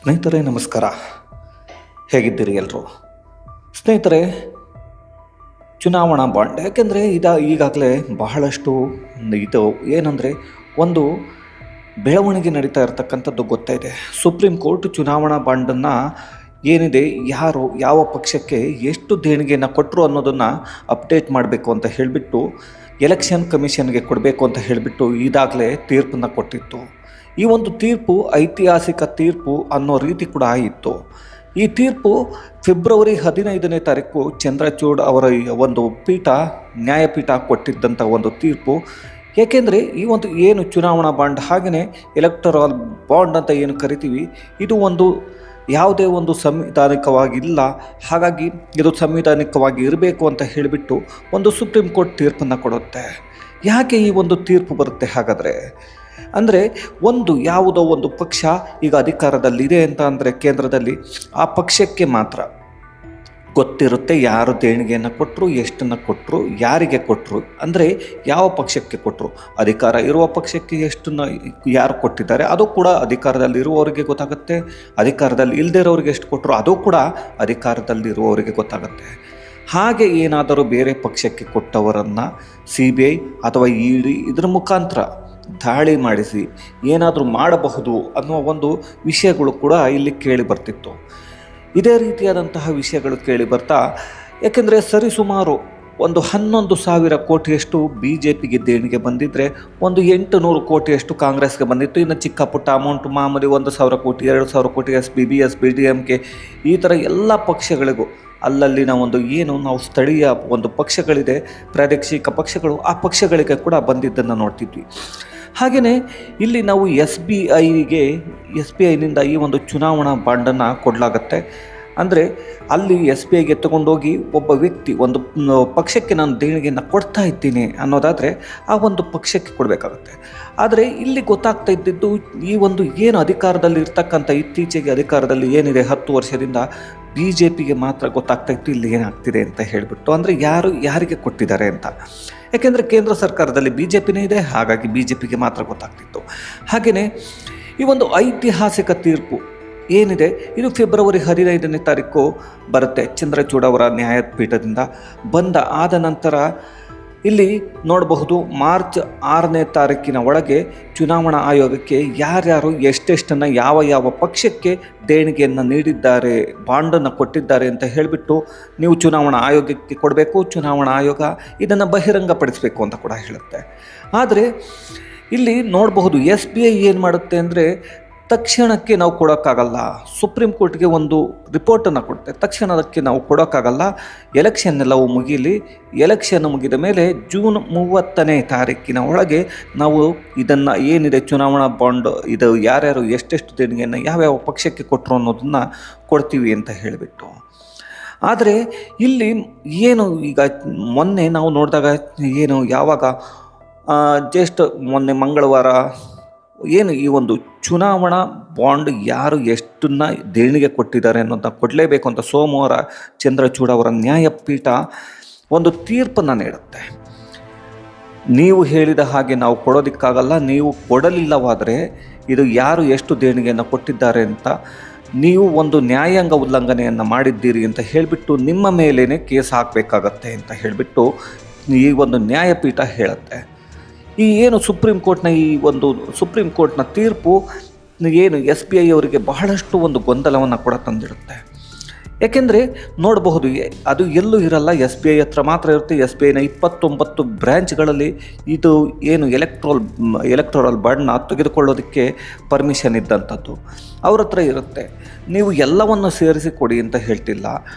ಸ್ನೇಹಿತರೆ ನಮಸ್ಕಾರ. ಹೇಗಿದ್ದೀರಿ ಎಲ್ಲರೂ? ಸ್ನೇಹಿತರೆ, ಚುನಾವಣಾ ಬಾಂಡ್ ಯಾಕೆಂದರೆ ಈಗಾಗಲೇ ಬಹಳಷ್ಟು ಇದು ಏನಂದರೆ ಒಂದು ಬೆಳವಣಿಗೆ ನಡೀತಾ ಇರತಕ್ಕಂಥದ್ದು ಗೊತ್ತಾಯಿದೆ. ಸುಪ್ರೀಂ ಕೋರ್ಟ್ ಚುನಾವಣಾ ಬಾಂಡನ್ನು ಏನಿದೆ, ಯಾರು ಯಾವ ಪಕ್ಷಕ್ಕೆ ಎಷ್ಟು ದೇಣಿಗೆಯನ್ನು ಕೊಟ್ಟರು ಅನ್ನೋದನ್ನು ಅಪ್ಡೇಟ್ ಮಾಡಬೇಕು ಅಂತ ಹೇಳಿಬಿಟ್ಟು ಎಲೆಕ್ಷನ್ ಕಮಿಷನ್ಗೆ ಕೊಡಬೇಕು ಅಂತ ಹೇಳಿಬಿಟ್ಟು ಈಗಾಗಲೇ ತೀರ್ಪನ್ನು ಕೊಟ್ಟಿತ್ತು. ಈ ಒಂದು ತೀರ್ಪು ಐತಿಹಾಸಿಕ ತೀರ್ಪು ಅನ್ನೋ ರೀತಿ ಕೂಡ ಆಯಿತು. ಈ ತೀರ್ಪು ಫೆಬ್ರವರಿ 15ನೇ ತಾರೀಕು ಚಂದ್ರಚೂಡ್ ಅವರ ಒಂದು ನ್ಯಾಯಪೀಠ ಕೊಟ್ಟಿದ್ದಂಥ ಒಂದು ತೀರ್ಪು. ಏಕೆಂದರೆ ಈ ಒಂದು ಏನು ಚುನಾವಣಾ ಬಾಂಡ್ ಹಾಗೆಯೇ ಎಲೆಕ್ಟರಲ್ ಬಾಂಡ್ ಅಂತ ಏನು ಕರಿತೀವಿ, ಇದು ಒಂದು ಯಾವುದೇ ಒಂದು ಸಂವಿಧಾನಿಕವಾಗಿಲ್ಲ. ಹಾಗಾಗಿ ಇದು ಸಂವಿಧಾನಿಕವಾಗಿ ಇರಬೇಕು ಅಂತ ಹೇಳಿಬಿಟ್ಟು ಒಂದು ಸುಪ್ರೀಂ ಕೋರ್ಟ್ ತೀರ್ಪನ್ನು ಕೊಡುತ್ತೆ. ಯಾಕೆ ಈ ಒಂದು ತೀರ್ಪು ಬರುತ್ತೆ ಹಾಗಾದರೆ? ಅಂದರೆ ಯಾವುದೋ ಒಂದು ಪಕ್ಷ ಈಗ ಅಧಿಕಾರದಲ್ಲಿದೆ ಅಂತ ಅಂದರೆ ಕೇಂದ್ರದಲ್ಲಿ ಆ ಪಕ್ಷಕ್ಕೆ ಮಾತ್ರ ಗೊತ್ತಿರುತ್ತೆ ಯಾರು ದೇಣಿಗೆಯನ್ನು ಕೊಟ್ಟರು, ಎಷ್ಟನ್ನು ಕೊಟ್ಟರು, ಯಾರಿಗೆ ಕೊಟ್ಟರು, ಅಂದರೆ ಯಾವ ಪಕ್ಷಕ್ಕೆ ಕೊಟ್ಟರು. ಅಧಿಕಾರ ಇರುವ ಪಕ್ಷಕ್ಕೆ ಎಷ್ಟನ್ನು ಯಾರು ಕೊಟ್ಟಿದ್ದಾರೆ ಅದು ಕೂಡ ಅಧಿಕಾರದಲ್ಲಿರುವವರಿಗೆ ಗೊತ್ತಾಗುತ್ತೆ. ಅಧಿಕಾರದಲ್ಲಿ ಇಲ್ಲದೇ ಇರೋರಿಗೆ ಎಷ್ಟು ಕೊಟ್ಟರು ಅದು ಕೂಡ ಅಧಿಕಾರದಲ್ಲಿರುವವರಿಗೆ ಗೊತ್ತಾಗುತ್ತೆ. ಹಾಗೆ ಏನಾದರೂ ಬೇರೆ ಪಕ್ಷಕ್ಕೆ ಕೊಟ್ಟವರನ್ನು CBI ಅಥವಾ ED ಇದರ ಮುಖಾಂತರ ದಾಳಿ ಮಾಡಿಸಿ ಏನಾದರೂ ಮಾಡಬಹುದು ಅನ್ನುವ ಒಂದು ವಿಷಯಗಳು ಕೂಡ ಇಲ್ಲಿ ಕೇಳಿ ಬರ್ತಿತ್ತು. ಇದೇ ರೀತಿಯಾದಂತಹ ವಿಷಯಗಳು ಕೇಳಿ ಬರ್ತಾ, ಯಾಕೆಂದರೆ ಸರಿಸುಮಾರು ಒಂದು 11,000 ಕೋಟಿಯಷ್ಟು BJPಗೆ ದೇಣಿಗೆ ಬಂದಿದ್ದರೆ ಒಂದು 800 ಕೋಟಿಯಷ್ಟು ಕಾಂಗ್ರೆಸ್ಗೆ ಬಂದಿತ್ತು. ಇನ್ನು ಚಿಕ್ಕ ಪುಟ್ಟ ಅಮೌಂಟ್ ಮಾಮೂಲಿ 1,000 ಕೋಟಿ 2,000 ಕೋಟಿ SPB SBDMK ಈ ಥರ ಎಲ್ಲ ಪಕ್ಷಗಳಿಗೂ ಅಲ್ಲಲ್ಲಿನ ನಾವು ಸ್ಥಳೀಯ ಒಂದು ಪಕ್ಷಗಳಿದೆ, ಪ್ರಾದೇಶಿಕ ಪಕ್ಷಗಳು, ಆ ಪಕ್ಷಗಳಿಗೆ ಕೂಡ ಬಂದಿದ್ದನ್ನು ನೋಡ್ತಿದ್ವಿ. ಹಾಗೆಯೇ ಇಲ್ಲಿ ನಾವು SBIನಿಂದ ಈ ಒಂದು ಚುನಾವಣಾ ಬಾಂಡನ್ನು ಕೊಡಲಾಗತ್ತೆ. ಅಂದರೆ ಅಲ್ಲಿ SBIಗೆ ತಗೊಂಡೋಗಿ ಒಬ್ಬ ವ್ಯಕ್ತಿ ಒಂದು ಪಕ್ಷಕ್ಕೆ ನಾನು ದೇಣಿಗೆಯನ್ನು ಕೊಡ್ತಾ ಇದ್ದೀನಿ ಅನ್ನೋದಾದರೆ ಆ ಒಂದು ಪಕ್ಷಕ್ಕೆ ಕೊಡಬೇಕಾಗತ್ತೆ. ಆದರೆ ಇಲ್ಲಿ ಗೊತ್ತಾಗ್ತಾ ಇದ್ದಿದ್ದು ಈ ಒಂದು ಏನು ಅಧಿಕಾರದಲ್ಲಿ ಇರ್ತಕ್ಕಂಥ ಇತ್ತೀಚೆಗೆ ಅಧಿಕಾರದಲ್ಲಿ ಏನಿದೆ 10 ವರ್ಷದಿಂದ BJPಗೆ ಮಾತ್ರ ಗೊತ್ತಾಗ್ತಾ ಇತ್ತು ಇಲ್ಲಿ ಏನಾಗ್ತಿದೆ ಅಂತ ಹೇಳಿಬಿಟ್ಟು. ಅಂದರೆ ಯಾರಿಗೆ ಕೊಟ್ಟಿದ್ದಾರೆ ಅಂತ. ಯಾಕೆಂದರೆ ಕೇಂದ್ರ ಸರ್ಕಾರದಲ್ಲಿ BJPನೇ ಇದೆ, ಹಾಗಾಗಿ BJPಗೆ ಮಾತ್ರ ಗೊತ್ತಾಗ್ತಿತ್ತು. ಹಾಗೆಯೇ ಈ ಒಂದು ಐತಿಹಾಸಿಕ ತೀರ್ಪು ಏನಿದೆ ಇದು ಫೆಬ್ರವರಿ 15ನೇ ತಾರೀಕು ಬರುತ್ತೆ ಚಂದ್ರಚೂಡ್ ಅವರ ನ್ಯಾಯಪೀಠದಿಂದ ಆದ ನಂತರ ಇಲ್ಲಿ ನೋಡಬಹುದು ಮಾರ್ಚ್ 6ನೇ ತಾರೀಕಿನ ಒಳಗೆ ಚುನಾವಣಾ ಆಯೋಗಕ್ಕೆ ಯಾರ್ಯಾರು ಎಷ್ಟೆಷ್ಟನ್ನು ಯಾವ ಪಕ್ಷಕ್ಕೆ ದೇಣಿಗೆಯನ್ನು ನೀಡಿದ್ದಾರೆ, ಬಾಂಡನ್ನು ಕೊಟ್ಟಿದ್ದಾರೆ ಅಂತ ಹೇಳಿಬಿಟ್ಟು ನೀವು ಚುನಾವಣಾ ಆಯೋಗಕ್ಕೆ ಕೊಡಬೇಕು. ಚುನಾವಣಾ ಆಯೋಗ ಇದನ್ನು ಬಹಿರಂಗಪಡಿಸಬೇಕು ಅಂತ ಕೂಡ ಹೇಳುತ್ತೆ. ಆದರೆ ಇಲ್ಲಿ ನೋಡಬಹುದು SBI ಏನು ಮಾಡುತ್ತೆ ಅಂದರೆ ತಕ್ಷಣಕ್ಕೆ ನಾವು ಕೊಡೋಕ್ಕಾಗಲ್ಲ. ಸುಪ್ರೀಂ ಕೋರ್ಟ್ಗೆ ಒಂದು ರಿಪೋರ್ಟನ್ನು ಕೊಡುತ್ತೆ, ತಕ್ಷಣಕ್ಕೆ ನಾವು ಕೊಡೋಕ್ಕಾಗಲ್ಲ. ಎಲೆಕ್ಷನ್ ಎಲ್ಲವೂ ಮುಗೀಲಿ, ಎಲೆಕ್ಷನ್ ಮುಗಿದ ಮೇಲೆ ಜೂನ್ 30ನೇ ತಾರೀಕಿನ ಒಳಗೆ ನಾವು ಇದನ್ನು ಏನಿದೆ ಚುನಾವಣಾ ಬಾಂಡ್ ಇದು ಯಾರ್ಯಾರು ಎಷ್ಟೆಷ್ಟು ದೇಣಿಗೆಯನ್ನು ಯಾವ್ಯಾವ ಪಕ್ಷಕ್ಕೆ ಕೊಟ್ಟರು ಅನ್ನೋದನ್ನು ಕೊಡ್ತೀವಿ ಅಂತ ಹೇಳಿಬಿಟ್ಟು. ಆದರೆ ಇಲ್ಲಿ ಈಗ ಮೊನ್ನೆ ನಾವು ನೋಡಿದಾಗ ಯಾವಾಗ ಮೊನ್ನೆ ಮಂಗಳವಾರ ಈ ಒಂದು ಚುನಾವಣಾ ಬಾಂಡ್ ಯಾರು ಎಷ್ಟನ್ನು ದೇಣಿಗೆ ಕೊಟ್ಟಿದ್ದಾರೆ ಅನ್ನೋದನ್ನ ಕೊಡಲೇಬೇಕು ಅಂತ ಸೋಮವಾರ ಚಂದ್ರಚೂಡ್ ಅವರ ನ್ಯಾಯಪೀಠ ಒಂದು ತೀರ್ಪನ್ನು ನೀಡುತ್ತೆ. ನೀವು ಹೇಳಿದ ಹಾಗೆ ನಾವು ಕೊಡೋದಕ್ಕಾಗಲ್ಲ, ನೀವು ಕೊಡಲಿಲ್ಲವಾದರೆ ಇದು ಯಾರು ಎಷ್ಟು ದೇಣಿಗೆಯನ್ನು ಕೊಟ್ಟಿದ್ದಾರೆ ಅಂತ ನೀವು ಒಂದು ನ್ಯಾಯಾಂಗ ಉಲ್ಲಂಘನೆಯನ್ನು ಮಾಡಿದ್ದೀರಿ ಅಂತ ಹೇಳಿಬಿಟ್ಟು ನಿಮ್ಮ ಮೇಲೇ ಕೇಸ್ ಹಾಕಬೇಕಾಗತ್ತೆ ಅಂತ ಹೇಳಿಬಿಟ್ಟು ಈ ಒಂದು ನ್ಯಾಯಪೀಠ ಹೇಳುತ್ತೆ. ಈ ಸುಪ್ರೀಂ ಕೋರ್ಟ್ನ ತೀರ್ಪು SBI ಅವರಿಗೆ ಬಹಳಷ್ಟು ಒಂದು ಗೊಂದಲವನ್ನು ಕೂಡ ತಂದಿಡುತ್ತೆ. ಯಾಕೆಂದರೆ ನೋಡಬಹುದು ಅದು ಎಲ್ಲೂ ಇರಲ್ಲ, SBI ಹತ್ರ ಮಾತ್ರ ಇರುತ್ತೆ. SBIನ 29 ಬ್ರ್ಯಾಂಚ್ಗಳಲ್ಲಿ ಇದು ಎಲೆಕ್ಟ್ರಲ್ ಬಾಂಡ್ನ ತೆಗೆದುಕೊಳ್ಳೋದಕ್ಕೆ ಪರ್ಮಿಷನ್ ಇದ್ದಂಥದ್ದು ಅವ್ರ ಹತ್ರ ಇರುತ್ತೆ. ನೀವು ಎಲ್ಲವನ್ನು ಸೇರಿಸಿ ಕೊಡಿ ಅಂತ ಹೇಳ್ತಿಲ್ಲ.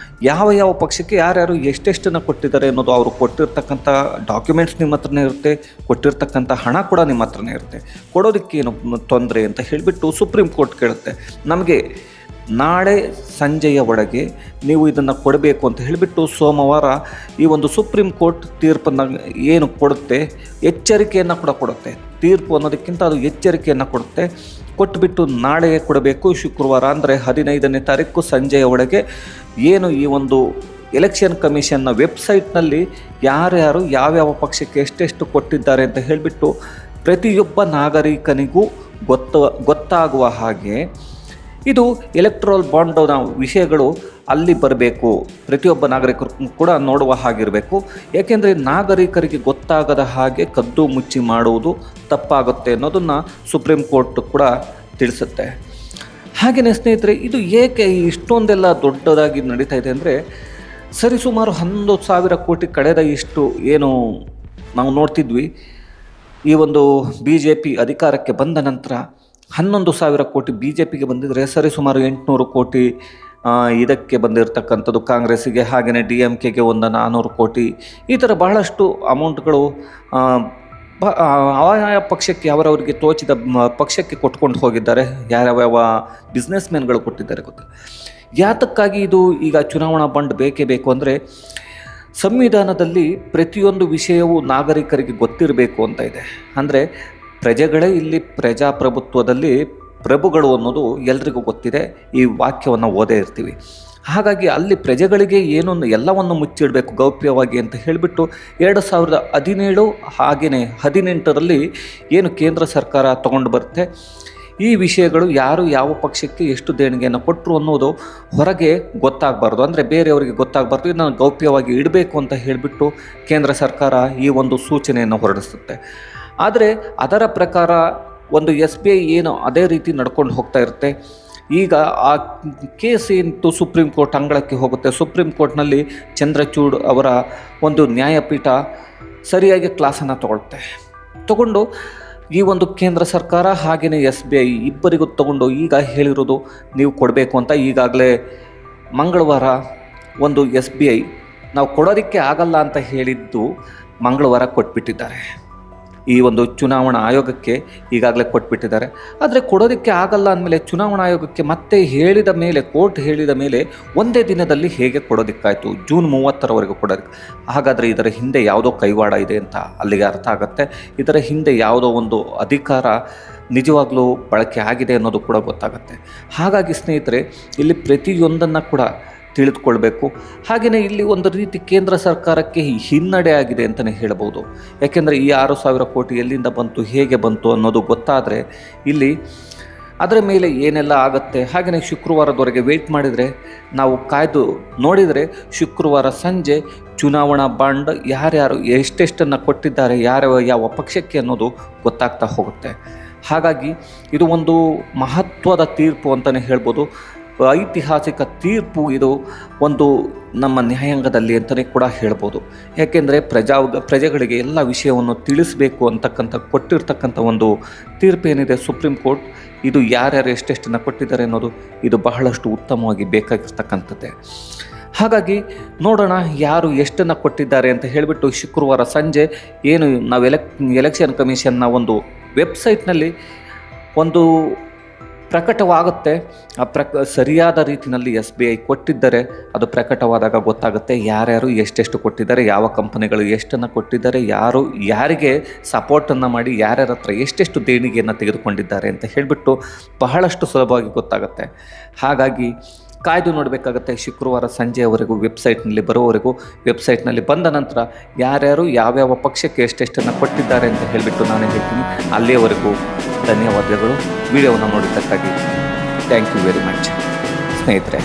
ಯಾವ ಪಕ್ಷಕ್ಕೆ ಯಾರ್ಯಾರು ಎಷ್ಟೆಷ್ಟನ್ನು ಕೊಟ್ಟಿದ್ದಾರೆ ಅನ್ನೋದು ಅವರು ಕೊಟ್ಟಿರ್ತಕ್ಕಂಥ ಡಾಕ್ಯುಮೆಂಟ್ಸ್ ನಿಮ್ಮ ಹತ್ರನೇ ಇರುತ್ತೆ, ಕೊಟ್ಟಿರ್ತಕ್ಕಂಥ ಹಣ ಕೂಡ ನಿಮ್ಮ ಹತ್ರನೇ ಇರುತ್ತೆ. ಕೊಡೋದಕ್ಕೇನು ತೊಂದರೆ ಅಂತ ಹೇಳಿಬಿಟ್ಟು ಸುಪ್ರೀಂ ಕೋರ್ಟ್ ಕೇಳುತ್ತೆ. ನಮಗೆ ನಾಳೆ ಸಂಜೆಯ ಒಳಗೆ ನೀವು ಇದನ್ನು ಕೊಡಬೇಕು ಅಂತ ಹೇಳಿಬಿಟ್ಟು ಸೋಮವಾರ ಈ ಒಂದು ಸುಪ್ರೀಂ ಕೋರ್ಟ್ ತೀರ್ಪನ್ನು ಕೊಡುತ್ತೆ, ಎಚ್ಚರಿಕೆಯನ್ನು ಕೂಡ ಕೊಡುತ್ತೆ. ತೀರ್ಪು ಅನ್ನೋದಕ್ಕಿಂತ ಅದು ಎಚ್ಚರಿಕೆಯನ್ನು ಕೊಡುತ್ತೆ. ಕೊಟ್ಟುಬಿಟ್ಟು ನಾಳೆ ಕೊಡಬೇಕು. ಶುಕ್ರವಾರ ಅಂದರೆ 15ನೇ ತಾರೀಕು ಸಂಜೆಯ ಒಳಗೆ ಈ ಒಂದು ಎಲೆಕ್ಷನ್ ಕಮಿಷನ್ನ ವೆಬ್ಸೈಟ್ನಲ್ಲಿ ಯಾರ್ಯಾರು ಯಾವ್ಯಾವ ಪಕ್ಷಕ್ಕೆ ಎಷ್ಟೆಷ್ಟು ಕೊಟ್ಟಿದ್ದಾರೆ ಅಂತ ಹೇಳಿಬಿಟ್ಟು ಪ್ರತಿಯೊಬ್ಬ ನಾಗರಿಕನಿಗೂ ಗೊತ್ತಾಗುವ ಹಾಗೆ ಇದು ಎಲೆಕ್ಟ್ರಲ್ ಬಾಂಡ್ನ ವಿಷಯಗಳು ಅಲ್ಲಿ ಬರಬೇಕು, ಪ್ರತಿಯೊಬ್ಬ ನಾಗರಿಕರು ಕೂಡ ನೋಡುವ ಹಾಗಿರಬೇಕು. ಏಕೆಂದರೆ ನಾಗರಿಕರಿಗೆ ಗೊತ್ತಾಗದ ಹಾಗೆ ಕದ್ದು ಮುಚ್ಚಿ ಮಾಡುವುದು ತಪ್ಪಾಗುತ್ತೆ ಅನ್ನೋದನ್ನು ಸುಪ್ರೀಂ ಕೋರ್ಟ್ ಕೂಡ ತಿಳಿಸುತ್ತೆ. ಹಾಗೆಯೇ ಸ್ನೇಹಿತರೆ, ಇದು ಏಕೆ ಇಷ್ಟೊಂದೆಲ್ಲ ದೊಡ್ಡದಾಗಿ ನಡೀತಾ ಇದೆ ಅಂದರೆ, ಸರಿಸುಮಾರು 11,000 ಕೋಟಿ ಕಳೆದ ಇಷ್ಟು ಏನು ನಾವು ನೋಡ್ತಿದ್ವಿ, ಈ ಒಂದು BJP ಅಧಿಕಾರಕ್ಕೆ ಬಂದ ನಂತರ 11,000 ಕೋಟಿ BJPಗೆ ಬಂದಿದ್ದರೆ ಸರಿಸುಮಾರು 800 ಕೋಟಿ ಇದಕ್ಕೆ ಬಂದಿರತಕ್ಕಂಥದ್ದು ಕಾಂಗ್ರೆಸ್ಸಿಗೆ, ಹಾಗೆಯೇ DMKಗೆ ಒಂದು 400 ಕೋಟಿ, ಈ ಥರ ಬಹಳಷ್ಟು ಅಮೌಂಟ್ಗಳು ಆಯಾ ಪಕ್ಷಕ್ಕೆ ಅವರವರಿಗೆ ತೋಚಿದ ಪಕ್ಷಕ್ಕೆ ಕೊಟ್ಕೊಂಡು ಹೋಗಿದ್ದಾರೆ. ಯಾವ್ಯಾವ ಬಿಸ್ನೆಸ್ ಮ್ಯಾನ್ಗಳು ಕೊಟ್ಟಿದ್ದಾರೆ ಗೊತ್ತಿಲ್ಲ. ಯಾತಕ್ಕಾಗಿ ಇದು ಈಗ ಚುನಾವಣಾ ಬಾಂಡ್ ಬೇಕೇ ಬೇಕು ಅಂದರೆ, ಸಂವಿಧಾನದಲ್ಲಿ ಪ್ರತಿಯೊಂದು ವಿಷಯವೂ ನಾಗರಿಕರಿಗೆ ಗೊತ್ತಿರಬೇಕು ಅಂತ ಇದೆ. ಅಂದರೆ ಪ್ರಜೆಗಳೇ ಇಲ್ಲಿ ಪ್ರಜಾಪ್ರಭುತ್ವದಲ್ಲಿ ಪ್ರಭುಗಳು ಅನ್ನೋದು ಎಲ್ರಿಗೂ ಗೊತ್ತಿದೆ. ಈ ವಾಕ್ಯವನ್ನು ಓದೇ ಇರ್ತೀವಿ. ಹಾಗಾಗಿ ಅಲ್ಲಿ ಪ್ರಜೆಗಳಿಗೆ ಏನೊಂದು ಎಲ್ಲವನ್ನು ಮುಚ್ಚಿಡಬೇಕು ಗೌಪ್ಯವಾಗಿ ಅಂತ ಹೇಳಿಬಿಟ್ಟು 2017 ಹಾಗೆಯೇ 18ರಲ್ಲಿ ಏನು ಕೇಂದ್ರ ಸರ್ಕಾರ ತಗೊಂಡು ಬರುತ್ತೆ, ಈ ವಿಷಯಗಳು ಯಾರು ಯಾವ ಪಕ್ಷಕ್ಕೆ ಎಷ್ಟು ದೇಣಿಗೆಯನ್ನು ಕೊಟ್ಟರು ಅನ್ನೋದು ಹೊರಗೆ ಗೊತ್ತಾಗಬಾರ್ದು, ಅಂದರೆ ಬೇರೆಯವರಿಗೆ ಗೊತ್ತಾಗಬಾರ್ದು, ಇದನ್ನು ಗೌಪ್ಯವಾಗಿ ಇಡಬೇಕು ಅಂತ ಹೇಳಿಬಿಟ್ಟು ಕೇಂದ್ರ ಸರ್ಕಾರ ಈ ಒಂದು ಸೂಚನೆಯನ್ನು ಹೊರಡಿಸುತ್ತೆ. ಆದರೆ ಅದರ ಪ್ರಕಾರ ಒಂದು SBI ಏನು ಅದೇ ರೀತಿ ನಡ್ಕೊಂಡು ಹೋಗ್ತಾ ಇರುತ್ತೆ. ಈಗ ಆ ಕೇಸ್ ಏನಿತ್ತು ಸುಪ್ರೀಂ ಕೋರ್ಟ್ ಅಂಗಳಕ್ಕೆ ಹೋಗುತ್ತೆ. ಸುಪ್ರೀಂ ಕೋರ್ಟ್ನಲ್ಲಿ ಚಂದ್ರಚೂಡ್ ಅವರ ಒಂದು ನ್ಯಾಯಪೀಠ ಸರಿಯಾಗಿ ಕ್ಲಾಸನ್ನು ತಗೊಂಡು ಈ ಒಂದು ಕೇಂದ್ರ ಸರ್ಕಾರ ಹಾಗೆಯೇ SBI ಇಬ್ಬರಿಗೂ ತಗೊಂಡು ಈಗ ಹೇಳಿರೋದು ನೀವು ಕೊಡಬೇಕು ಅಂತ. ಈಗಾಗಲೇ ಮಂಗಳವಾರ ಒಂದು SBI ನಾವು ಕೊಡೋದಕ್ಕೆ ಆಗಲ್ಲ ಅಂತ ಹೇಳಿದ್ದು ಮಂಗಳವಾರ ಕೊಟ್ಬಿಟ್ಟಿದ್ದಾರೆ. ಈ ಒಂದು ಚುನಾವಣಾ ಆಯೋಗಕ್ಕೆ ಈಗಾಗಲೇ ಕೊಟ್ಬಿಟ್ಟಿದ್ದಾರೆ. ಆದರೆ ಕೊಡೋದಕ್ಕೆ ಆಗಲ್ಲ ಅಂದಮೇಲೆ ಚುನಾವಣಾ ಆಯೋಗಕ್ಕೆ ಮತ್ತೆ ಹೇಳಿದ ಮೇಲೆ, ಕೋರ್ಟ್ ಹೇಳಿದ ಮೇಲೆ ಒಂದೇ ದಿನದಲ್ಲಿ ಹೇಗೆ ಕೊಡೋದಕ್ಕಾಯಿತು? ಜೂನ್ 30ರವರೆಗೂ ಕೊಡೋದಕ್ಕೆ. ಹಾಗಾದರೆ ಇದರ ಹಿಂದೆ ಯಾವುದೋ ಕೈವಾಡ ಇದೆ ಅಂತ ಅಲ್ಲಿಗೆ ಅರ್ಥ ಆಗುತ್ತೆ. ಇದರ ಹಿಂದೆ ಯಾವುದೋ ಒಂದು ಅಧಿಕಾರ ನಿಜವಾಗ್ಲೂ ಬಳಕೆ ಆಗಿದೆ ಅನ್ನೋದು ಕೂಡ ಗೊತ್ತಾಗುತ್ತೆ. ಹಾಗಾಗಿ ಸ್ನೇಹಿತರೆ, ಇಲ್ಲಿ ಪ್ರತಿಯೊಂದನ್ನು ಕೂಡ ತಿಳಿದುಕೊಳ್ಬೇಕು. ಹಾಗೆಯೇ ಇಲ್ಲಿ ಒಂದು ರೀತಿ ಕೇಂದ್ರ ಸರ್ಕಾರಕ್ಕೆ ಹಿನ್ನಡೆ ಆಗಿದೆ ಅಂತಲೇ ಹೇಳ್ಬೋದು. ಯಾಕೆಂದರೆ ಈ 6,000 ಕೋಟಿ ಎಲ್ಲಿಂದ ಬಂತು, ಹೇಗೆ ಬಂತು ಅನ್ನೋದು ಗೊತ್ತಾದರೆ ಇಲ್ಲಿ ಅದರ ಮೇಲೆ ಏನೆಲ್ಲ ಆಗುತ್ತೆ. ಹಾಗೆಯೇ ಶುಕ್ರವಾರದವರೆಗೆ ವೆಯ್ಟ್ ಮಾಡಿದರೆ, ನಾವು ಕಾಯ್ದು ನೋಡಿದರೆ ಶುಕ್ರವಾರ ಸಂಜೆ ಚುನಾವಣಾ ಬಾಂಡ್ ಯಾರ್ಯಾರು ಎಷ್ಟೆಷ್ಟನ್ನು ಕೊಟ್ಟಿದ್ದಾರೆ, ಯಾವ ಪಕ್ಷಕ್ಕೆ ಅನ್ನೋದು ಗೊತ್ತಾಗ್ತಾ ಹೋಗುತ್ತೆ. ಹಾಗಾಗಿ ಇದು ಒಂದು ಮಹತ್ವದ ತೀರ್ಪು ಅಂತಲೇ ಹೇಳ್ಬೋದು. ಐತಿಹಾಸಿಕ ತೀರ್ಪು ಇದು ಒಂದು ನಮ್ಮ ನ್ಯಾಯಾಂಗದಲ್ಲಿ ಅಂತಲೇ ಕೂಡ ಹೇಳ್ಬೋದು. ಯಾಕೆಂದರೆ ಪ್ರಜೆಗಳಿಗೆ ಎಲ್ಲ ವಿಷಯವನ್ನು ತಿಳಿಸಬೇಕು ಅಂತಕ್ಕಂಥ ಕೊಟ್ಟಿರ್ತಕ್ಕಂಥ ಒಂದು ತೀರ್ಪೇನಿದೆ ಸುಪ್ರೀಂ ಕೋರ್ಟ್, ಇದು ಯಾರ್ಯಾರು ಎಷ್ಟೆಷ್ಟನ್ನು ಕೊಟ್ಟಿದ್ದಾರೆ ಅನ್ನೋದು ಇದು ಬಹಳಷ್ಟು ಉತ್ತಮವಾಗಿ ಬೇಕಾಗಿರ್ತಕ್ಕಂಥದ್ದೇ. ಹಾಗಾಗಿ ನೋಡೋಣ ಯಾರು ಎಷ್ಟನ್ನು ಕೊಟ್ಟಿದ್ದಾರೆ ಅಂತ ಹೇಳಿಬಿಟ್ಟು ಶುಕ್ರವಾರ ಸಂಜೆ ಏನು ನಾವು ಎಲೆಕ್ಷನ್ ಕಮಿಷನ್ನ ಒಂದು ವೆಬ್ಸೈಟ್ನಲ್ಲಿ ಒಂದು ಪ್ರಕಟವಾಗುತ್ತೆ. ಸರಿಯಾದ ರೀತಿಯಲ್ಲಿ SBI ಕೊಟ್ಟಿದ್ದರೆ ಅದು ಪ್ರಕಟವಾದಾಗ ಗೊತ್ತಾಗುತ್ತೆ ಯಾರ್ಯಾರು ಎಷ್ಟೆಷ್ಟು ಕೊಟ್ಟಿದ್ದಾರೆ, ಯಾವ ಕಂಪನಿಗಳು ಎಷ್ಟನ್ನು ಕೊಟ್ಟಿದ್ದಾರೆ, ಯಾರಿಗೆ ಸಪೋರ್ಟನ್ನು ಮಾಡಿ ಯಾರ್ಯಾರ ಹತ್ರ ಎಷ್ಟೆಷ್ಟು ದೇಣಿಗೆಯನ್ನು ತೆಗೆದುಕೊಂಡಿದ್ದಾರೆ ಅಂತ ಹೇಳಿಬಿಟ್ಟು ಬಹಳಷ್ಟು ಸುಲಭವಾಗಿ ಗೊತ್ತಾಗುತ್ತೆ. ಹಾಗಾಗಿ ಕಾಯ್ದು ನೋಡಬೇಕಾಗತ್ತೆ. ಶುಕ್ರವಾರ ಸಂಜೆಯವರೆಗೂ ವೆಬ್ಸೈಟ್ನಲ್ಲಿ ಬರೋವರೆಗೂ, ವೆಬ್ಸೈಟ್ನಲ್ಲಿ ಬಂದ ನಂತರ ಯಾರ್ಯಾರು ಯಾವ್ಯಾವ ಪಕ್ಷಕ್ಕೆ ಎಷ್ಟೆಷ್ಟನ್ನು ಕೊಟ್ಟಿದ್ದಾರೆ ಅಂತ ಹೇಳಿಬಿಟ್ಟು ನಾನು ಹೇಳ್ತೀನಿ. ಅಲ್ಲಿಯವರೆಗೂ ಧನ್ಯವಾದಗಳು. ವಿಡಿಯೋವನ್ನು ನೋಡಿದ್ದಕ್ಕಾಗಿ ಥ್ಯಾಂಕ್ ಯು ವೆರಿ ಮಚ್ ಸ್ನೇಹಿತರೆ.